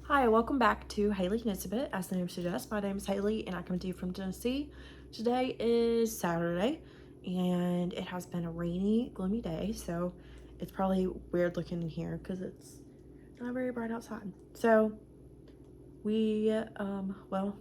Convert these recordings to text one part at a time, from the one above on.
Hi, welcome back to Hailey Knits a Bit. As the name suggests, my name is Hailey and I come to you from Tennessee. Today is Saturday and it has been a rainy, gloomy day, so it's probably weird looking in here because it's not very bright outside. So we,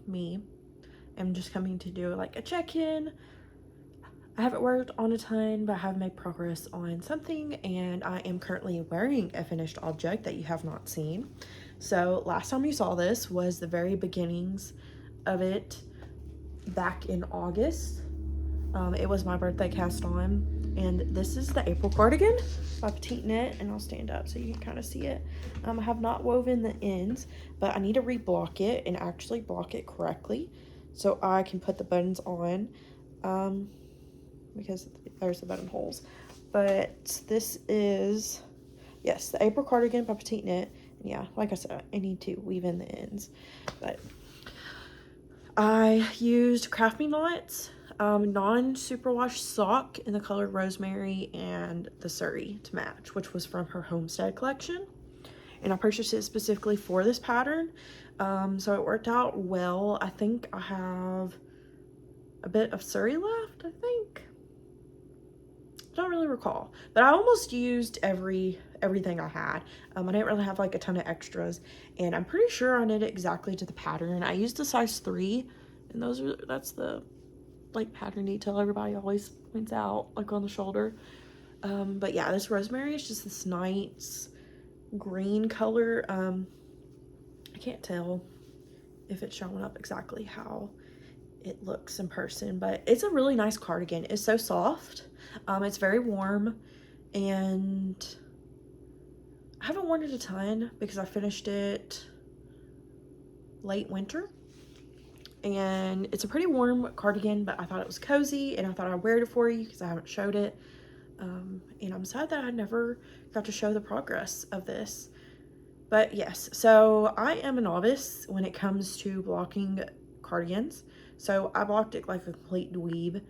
me, am just coming to do like a check-in. I haven't worked on a ton, but I have made progress on something, and I am currently wearing a finished object that you have not seen. So last time you saw this was the very beginnings of it back in August. It was my birthday cast on, and this is the April Cardigan by Petite, and I'll stand up so you can kind of see it. I have not woven the ends, but I need to reblock it and actually block it correctly so I can put the buttons on. Because there's the buttonholes. But this is, yes, the April Cardigan by Petite. And yeah, like I said, I need to weave in the ends. But I used Craft Me Knots non-superwash sock in the color Rosemary and the Surrey to match, which was from her Homestead collection. And I purchased it specifically for this pattern. So it worked out well. I think I have a bit of Surrey left, I think. I don't really recall, but I almost used everything I had. I didn't really have like a ton of extras, and I'm pretty sure I knit it exactly to the pattern. I used a size 3, and that's the like pattern detail everybody always points out, like on the shoulder. But yeah, this Rosemary is just this nice green color. I can't tell if it's showing up exactly how it looks in person, but it's a really nice cardigan. It's so soft. It's very warm, and I haven't worn it a ton because I finished it late winter, and it's a pretty warm cardigan, but I thought it was cozy and I thought I'd wear it for you because I haven't showed it. And I'm sad that I never got to show the progress of this. But yes, so I am a novice when it comes to blocking cardigans. So I blocked it like a complete dweeb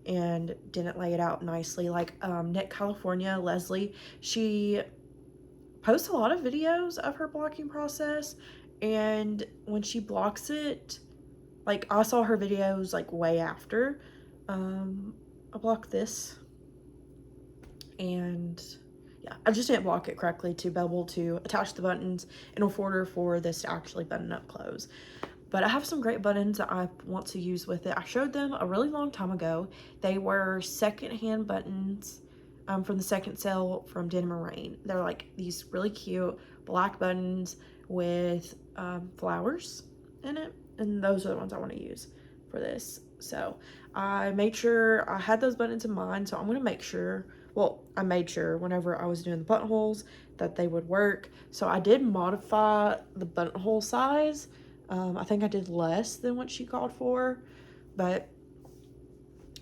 and didn't lay it out nicely. Like Knit California, Leslie, she posts a lot of videos of her blocking process, and when she blocks it, like I saw her videos like way after. I blocked this, and yeah, I just didn't block it correctly to be able to attach the buttons in order for this to actually button up close. But I have some great buttons that I want to use with it. I showed them a really long time ago. They were secondhand buttons from the second sale from Denim and Rain. They're like these really cute black buttons with flowers in it. And those are the ones I want to use for this. So I made sure I had those buttons in mind. So I'm going to make sure, well, I made sure whenever I was doing the buttonholes that they would work. So I did modify the buttonhole size. I think I did less than what she called for, but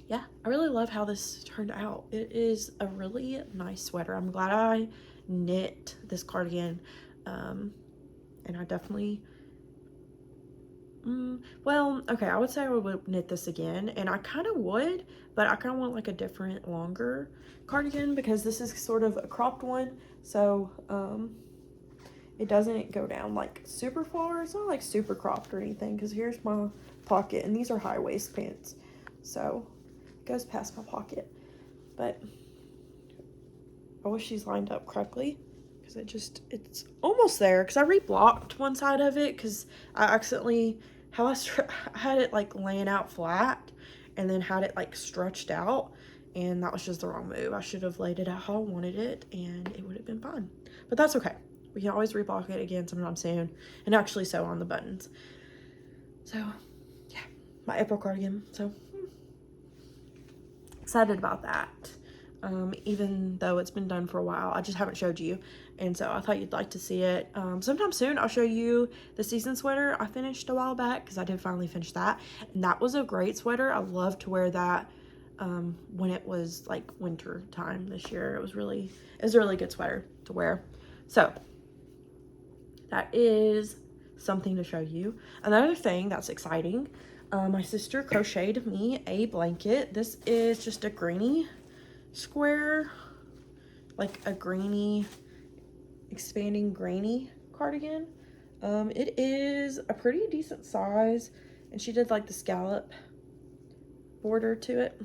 yeah, I really love how this turned out. It is a really nice sweater. I'm glad I knit this cardigan, and I definitely, well, okay, I would say I would knit this again, and I kind of would, but I kind of want like a different, longer cardigan because this is sort of a cropped one, so, it doesn't go down like super far. It's not like super cropped or anything because here's my pocket, and these are high waist pants, so it goes past my pocket. But I wish she's lined up correctly because it's almost there because I reblocked one side of it because I accidentally I had it like laying out flat and then had it like stretched out, and that was just the wrong move. I should have laid it out how I wanted it and it would have been fine, but that's okay. We can always reblock it again sometime soon and actually sew on the buttons. So yeah, my April cardigan. So excited about that. Even though it's been done for a while, I just haven't showed you, and so I thought you'd like to see it. Sometime soon I'll show you the season sweater I finished a while back because I did finally finish that, and that was a great sweater. I love to wear that when it was like winter time this year. It was a really good sweater to wear. So that is something to show you. Another thing that's exciting, my sister crocheted me a blanket. This is just a greeny square, like a greeny, expanding greeny cardigan. It is a pretty decent size, and she did like the scallop border to it.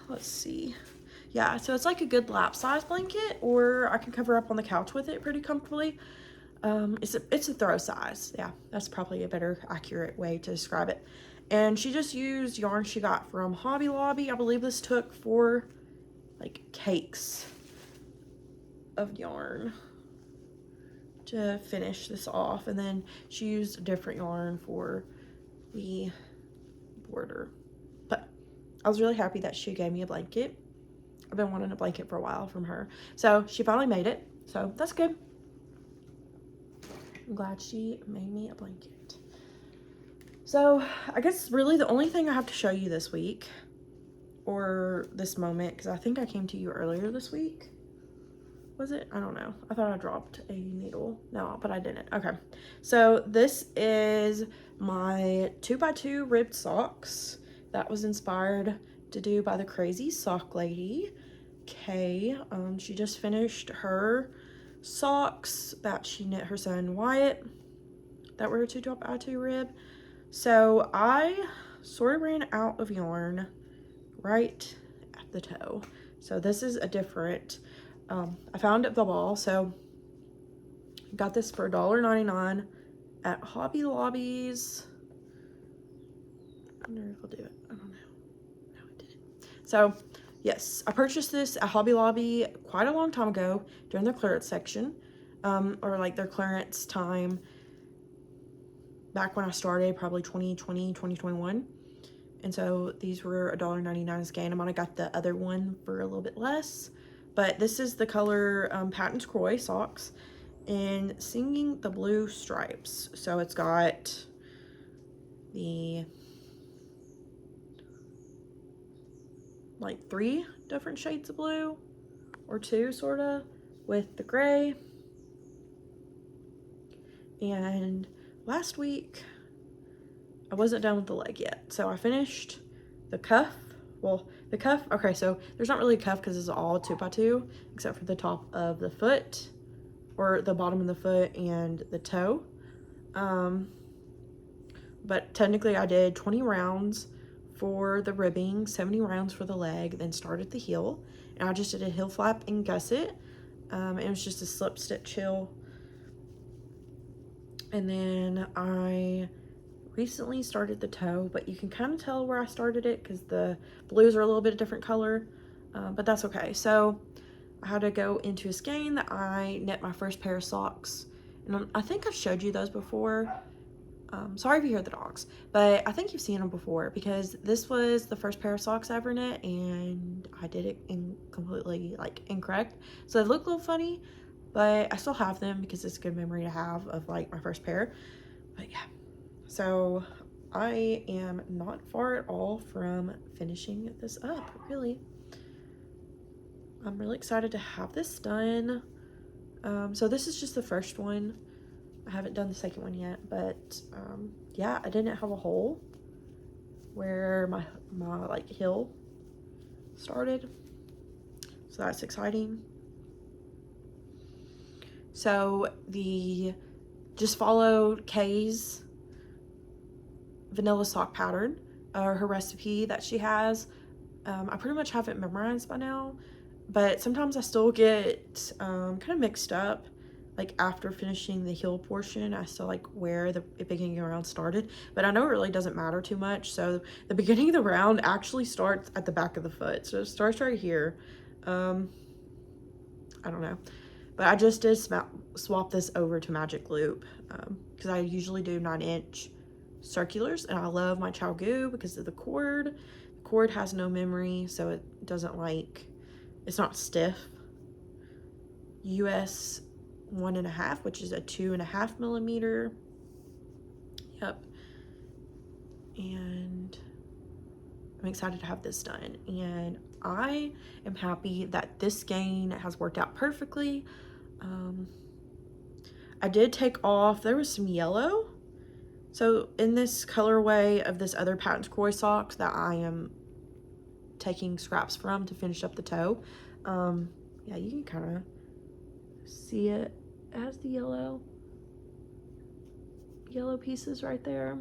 Let's see. Yeah, so it's like a good lap size blanket, or I can cover up on the couch with it pretty comfortably. It's a throw size. Yeah, that's probably a better accurate way to describe it. And she just used yarn she got from Hobby Lobby. I believe this took 4 like cakes of yarn to finish this off, and then she used a different yarn for the border. But I was really happy that she gave me a blanket. I've been wanting a blanket for a while from her, so she finally made it, so that's good. I'm glad she made me a blanket. So I guess really the only thing I have to show you this week, or this moment, because I think I came to you earlier this week. Was it? I don't know. I thought I dropped a needle. No, but I didn't. Okay. So this is my 2x2 ribbed socks that was inspired to do by the crazy sock lady, Kay. She just finished her socks that she knit her son Wyatt that were a 2x2 rib. So I sort of ran out of yarn right at the toe. So this is a different, I found at the mall, so got this for $1.99 at Hobby Lobby's. I wonder if I'll do it. I don't know. No, it didn't. So yes, I purchased this at Hobby Lobby quite a long time ago during their clearance section, or like their clearance time back when I started, probably 2020, 2021. And so these were $1.99 a skein. I might have got the other one for a little bit less. But this is the color Patons Kroy socks in Singing the Blue Stripes. So it's got the like 3 different shades of blue, or 2 sort of, with the gray. And last week I wasn't done with the leg yet, so I finished the cuff. Well, the cuff, okay, so there's not really a cuff because it's all 2x2 except for the top of the foot, or the bottom of the foot and the toe. But technically I did 20 rounds for the ribbing, 70 rounds for the leg, then started the heel, and I just did a heel flap and gusset. It was just a slip stitch heel. And then I recently started the toe, but you can kind of tell where I started it because the blues are a little bit different color, but that's okay. So I had to go into a skein that I knit my first pair of socks, and I think I've showed you those before. Sorry if you hear the dogs, but I think you've seen them before because this was the first pair of socks I ever knit, and I did it in completely like incorrect, so they look a little funny, but I still have them because it's a good memory to have of like my first pair. But yeah, so I am not far at all from finishing this up, really. I'm really excited to have this done. So this is just the first one. I haven't done the second one yet, but yeah, I didn't have a hole where my like heel started, so that's exciting. So just follow Kay's vanilla sock pattern, her recipe that she has. I pretty much have it memorized by now, but sometimes I still get kind of mixed up. Like after finishing the heel portion, I still like where the beginning of the round started, but I know it really doesn't matter too much. So the beginning of the round actually starts at the back of the foot. So it starts right here. I don't know, but I just did swap this over to Magic Loop because I usually do 9-inch circulars, and I love my ChiaoGoo because of the cord. The cord has no memory, so it doesn't like, it's not stiff. US 1.5, which is a 2.5 millimeter. Yep. And I'm excited to have this done, and I am happy that this skein has worked out perfectly. I did take off, there was some yellow, so in this colorway of this other Patons Kroy socks that I am taking scraps from to finish up the toe, yeah, you can kind of see it as the yellow. yellow pieces right there.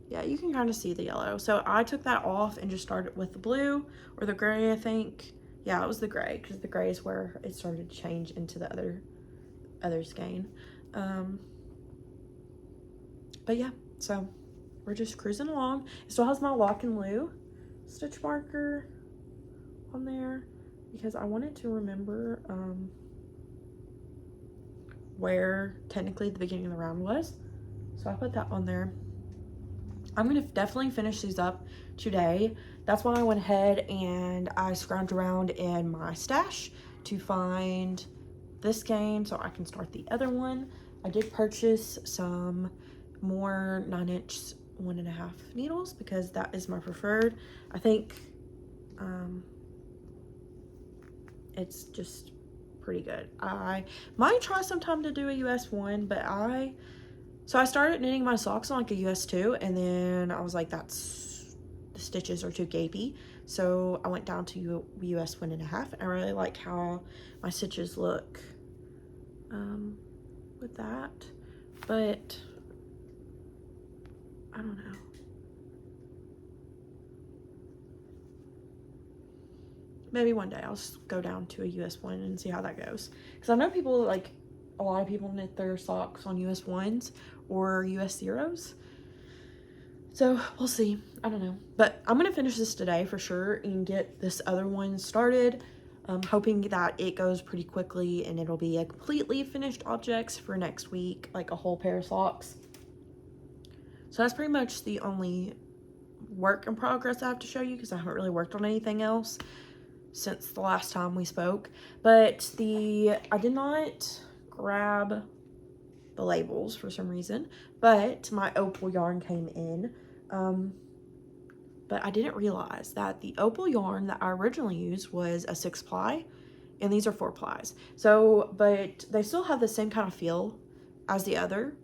Yeah, you can kind of see the yellow. So I took that off and just started with the blue or the gray, I think. Yeah, it was the gray, because the gray is where it started to change into the other skein. But yeah, so we're just cruising along. It still has my Lach and Lou stitch marker on there because I wanted to remember where technically the beginning of the round was. So I put that on there. I'm gonna definitely finish these up today. That's why I went ahead and I scrounged around in my stash to find this skein so I can start the other one. I did purchase some more 9-inch 1.5 needles because that is my preferred. I think it's just pretty good. I might try sometime to do a US 1, but I started knitting my socks on like a US 2, and then I was like, the stitches are too gapey. So I went down to US 1.5, and I really like how my stitches look with that. But I don't know. Maybe one day I'll go down to a US 1 and see how that goes. Because I know people, like, a lot of people knit their socks on US 1s or US 0s. So we'll see. I don't know. But I'm going to finish this today for sure and get this other one started. Hoping that it goes pretty quickly and it'll be a completely finished objects for next week, like a whole pair of socks. So that's pretty much the only work in progress I have to show you because I haven't really worked on anything else since the last time we spoke. But I did not grab the labels for some reason, but my Opal yarn came in. But I didn't realize that the Opal yarn that I originally used was a 6-ply, and these are 4-plies. So, but they still have the same kind of feel as the other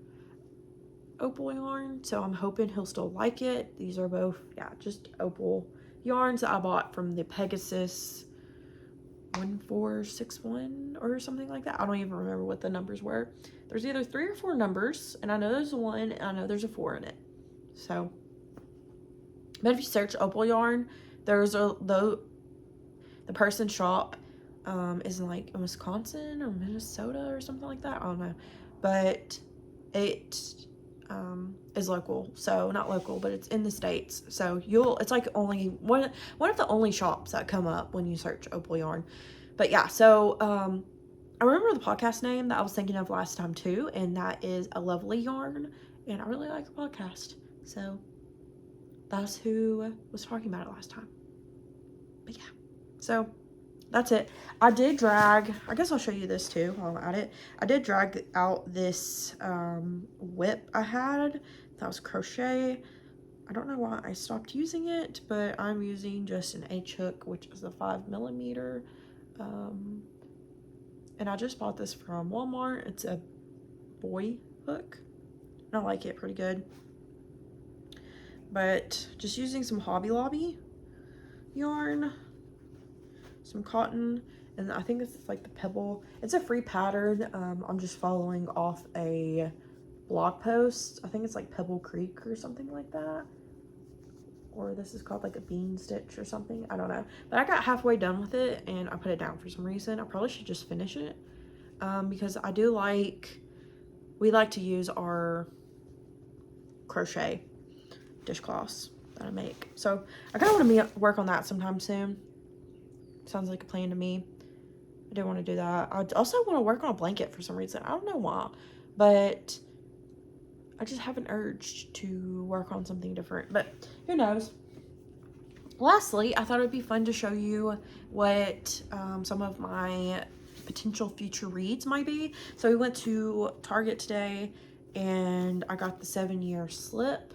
Opal yarn, so I'm hoping he'll still like it. These are both, yeah, just Opal yarns that I bought from the Pegasus 1461 or something like that. I don't even remember what the numbers were. There's either 3 or 4 numbers, and I know there's a 1 and I know there's a 4 in it. So, but if you search Opal yarn, there's the person's shop is in like in Wisconsin or Minnesota or something like that. I don't know, but it is local. So not local, but it's in the States. So it's like only one of the only shops that come up when you search Opal yarn. But yeah, so I remember the podcast name that I was thinking of last time too, and that is A Lovely Yarn, and I really like her podcast. So that's who was talking about it last time. But yeah, so that's it. I did drag, I guess I'll show you this too while I'm at it. I did drag out this whip I had that was crochet. I don't know why I stopped using it, but I'm using just an H hook, which is a 5mm. And I just bought this from Walmart. It's a boy hook. I like it pretty good. But just using some Hobby Lobby yarn, some cotton, and I think this is like the Pebble. It's a free pattern. I'm just following off a blog post. I think it's like Pebble Creek or something like that. Or this is called like a bean stitch or something. I don't know. But I got halfway done with it and I put it down for some reason. I probably should just finish it. Because I do we like to use our crochet dishcloths that I make. So I kind of want to work on that sometime soon. Sounds like a plan to me. I do want to do that. I also want to work on a blanket for some reason. I don't know why, but I just have an urge to work on something different, but who knows. Lastly, I thought it would be fun to show you what some of my potential future reads might be. So we went to Target today and I got the 7-Year Slip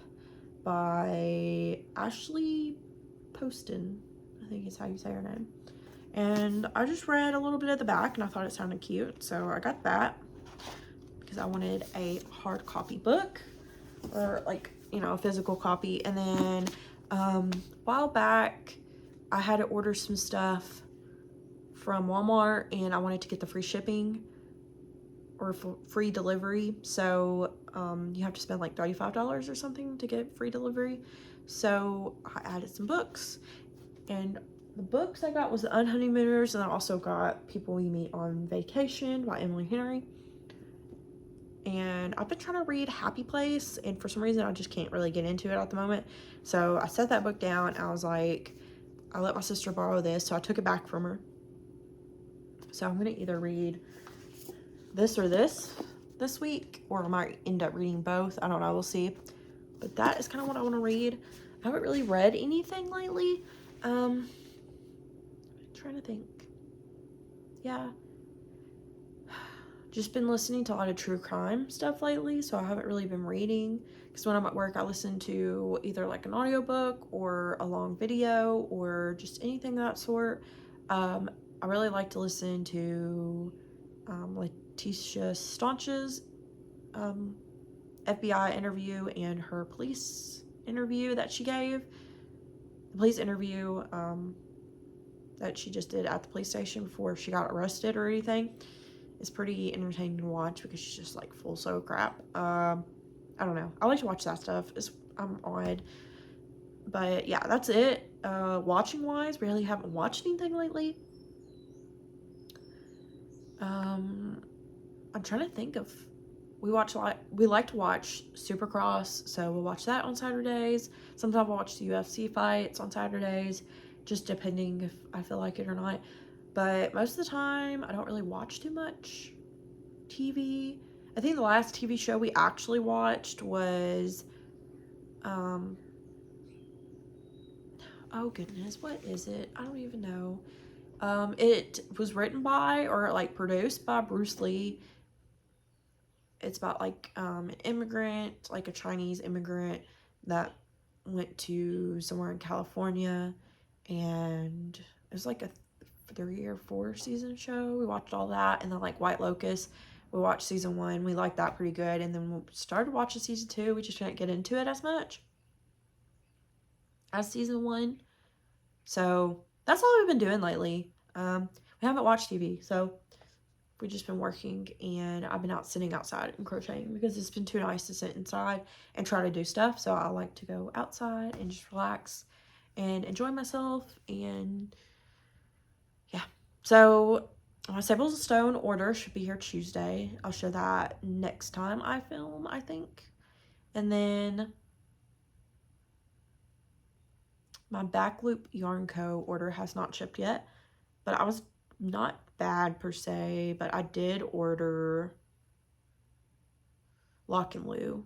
by Ashley Poston, I think is how you say her name. And I just read a little bit at the back and I thought it sounded cute, so I got that because I wanted a hard copy book, or like, you know, a physical copy. And then a while back I had to order some stuff from Walmart and I wanted to get the free shipping or free delivery. So you have to spend like $35 or something to get free delivery. So I added some books, and the books I got was The Unhoneymooners, and I also got People We Meet on Vacation by Emily Henry. And I've been trying to read Happy Place, and for some reason I just can't really get into it at the moment. So I set that book down, and I was like, I let my sister borrow this, so I took it back from her. So I'm gonna either read this or this week, or I might end up reading both. I don't know, we'll see. But that is kind of what I want to read. I haven't really read anything lately. I'm trying to think. Yeah, just been listening to a lot of true crime stuff lately, so I haven't really been reading, because when I'm at work I listen to either like an audiobook or a long video or just anything of that sort. I really like to listen to Letitia Staunch's FBI interview and her police interview that she gave. The police interview that she just did at the police station before she got arrested or anything is pretty entertaining to watch, because she's just like full so crap. I don't know. I like to watch that stuff. I'm odd. But yeah, that's it. Watching wise, really haven't watched anything lately. I'm trying to think of, we like to watch Supercross, so we'll watch that on Saturdays. Sometimes we'll watch the UFC fights on Saturdays, just depending if I feel like it or not. But most of the time, I don't really watch too much TV. I think the last TV show we actually watched was, oh goodness, what is it? I don't even know. It was written by, or like produced by, Bruce Lee. It's about like an immigrant, like a Chinese immigrant that went to somewhere in California, and it was like a 3 or 4 season show. We watched all that, and then like White Lotus, we watched season 1. We liked that pretty good, and then we started watching season 2. We just didn't get into it as much as season 1. So that's all we've been doing lately. We haven't watched TV, so we've just been working, and I've been out sitting outside and crocheting, because it's been too nice to sit inside and try to do stuff. So I like to go outside and just relax and enjoy myself. And yeah, so my Sables of Stone order should be here Tuesday. I'll show that next time I film, I think. And then my Back Loop Yarn Co. order has not shipped yet, but I was not bad per se, but I did order Lach and Lou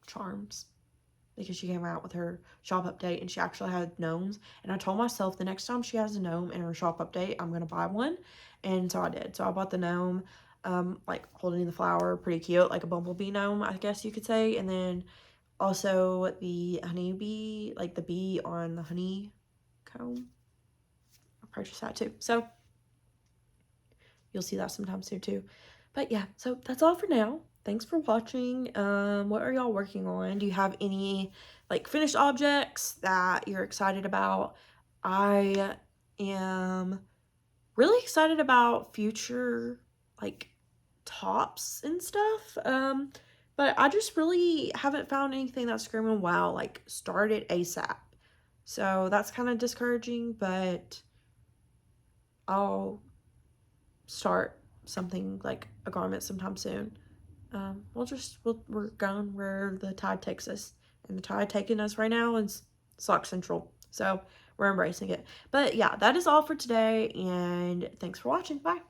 charms, because she came out with her shop update and she actually had gnomes, and I told myself the next time she has a gnome in her shop update, I'm gonna buy one. And so I did. So I bought the gnome, like holding the flower, pretty cute, like a bumblebee gnome, I guess you could say. And then also the honeybee, like the bee on the honeycomb, I purchased that too. So you'll see that sometime soon too. But yeah, so that's all for now. Thanks for watching. What are y'all working on? Do you have any like finished objects that you're excited about? I am really excited about future like tops and stuff. But I just really haven't found anything that's screaming wow, like start it ASAP. So that's kind of discouraging, but I'll start something like a garment sometime soon. We're going where the tide takes us, and the tide taking us right now is Sock Central, so we're embracing it. But yeah, that is all for today, and thanks for watching. Bye.